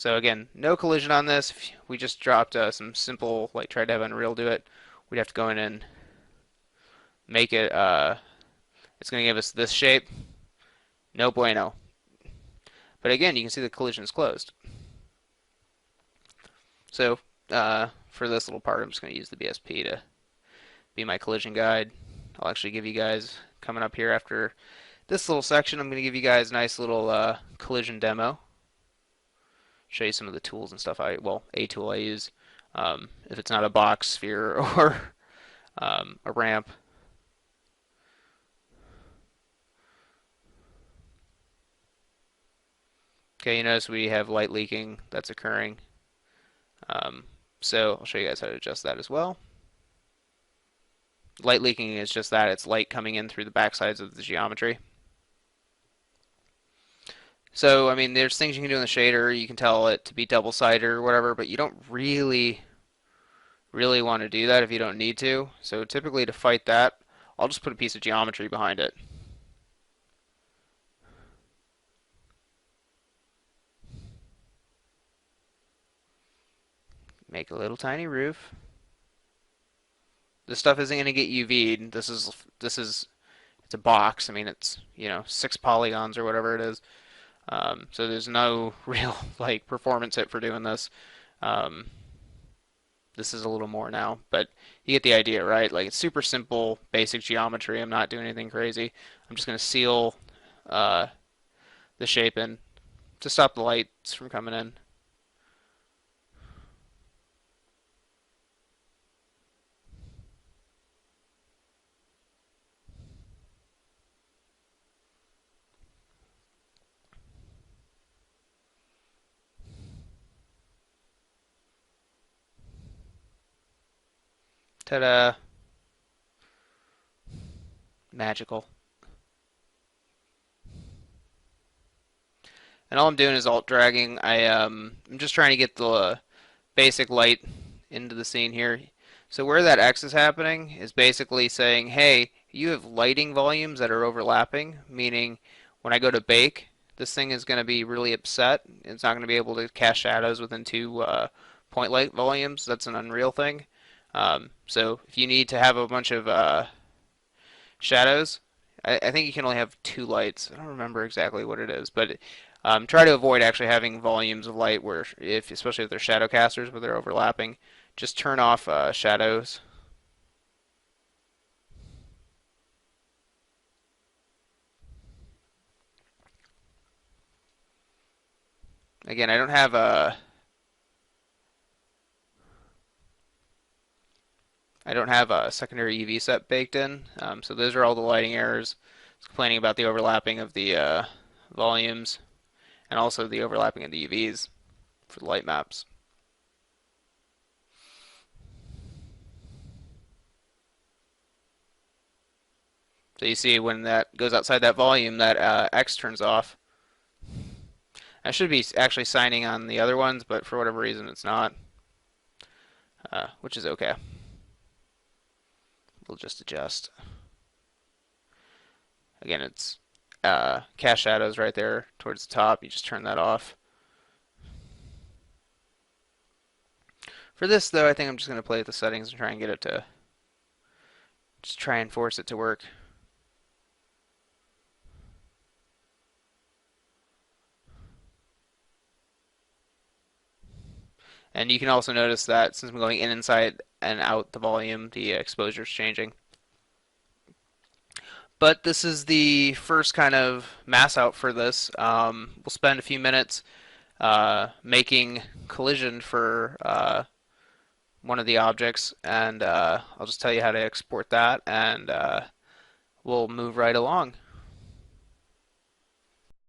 So again, no collision on this. If we just dropped some simple, like tried to have Unreal do it, we'd have to go in and make it, it's going to give us this shape. No bueno. But again, you can see the collision is closed. So for this little part, I'm just going to use the BSP to be my collision guide. I'll actually give you guys, coming up here after this little section, I'm going to give you guys a nice little collision demo. Show you some of the tools and stuff well, a tool I use. If it's not a box, sphere, or a ramp. Okay, you notice we have light leaking that's occurring. So I'll show you guys how to adjust that as well. Light leaking is just that, it's light coming in through the backsides of the geometry. So, I mean, there's things you can do in the shader. You can tell it to be double-sided or whatever, but you don't really want to do that if you don't need to. So typically to fight that, I'll just put a piece of geometry behind it. Make a little tiny roof. This stuff isn't going to get UV'd. It's a box. I mean, it's 6 polygons or whatever it is. So there's no real like performance hit for doing this. Um, this is a little more now, but you get the idea, right? Like it's super simple, basic geometry. I'm not doing anything crazy. I'm just going to seal the shape in to stop the lights from coming in. Ta-da! Magical. And all I'm doing is alt dragging. I'm just trying to get the basic light into the scene here. So where that X is happening is basically saying, hey, you have lighting volumes that are overlapping, meaning when I go to bake, this thing is going to be really upset. It's not going to be able to cast shadows within 2 point light volumes. That's an Unreal thing. So if you need to have a bunch of shadows, I think you can only have 2 lights. I don't remember exactly what it is, but try to avoid actually having volumes of light where, especially if they're shadow casters, where they're overlapping, just turn off shadows. Again, I don't have a secondary UV set baked in, so those are all the lighting errors. It's complaining about the overlapping of the volumes and also the overlapping of the UVs for the light maps. So you see when that goes outside that volume, that X turns off. I should be actually signing on the other ones, but for whatever reason it's not, which is okay. We'll just adjust. Again, it's cast shadows right there towards the top. You just turn that off. For this, though, I think I'm just going to play with the settings and try and get it to just try and force it to work. And you can also notice that since I'm going in, inside, and out the volume, the exposure is changing. But this is the first kind of mass out for this. We'll spend a few minutes making collision for one of the objects, and I'll just tell you how to export that, and we'll move right along.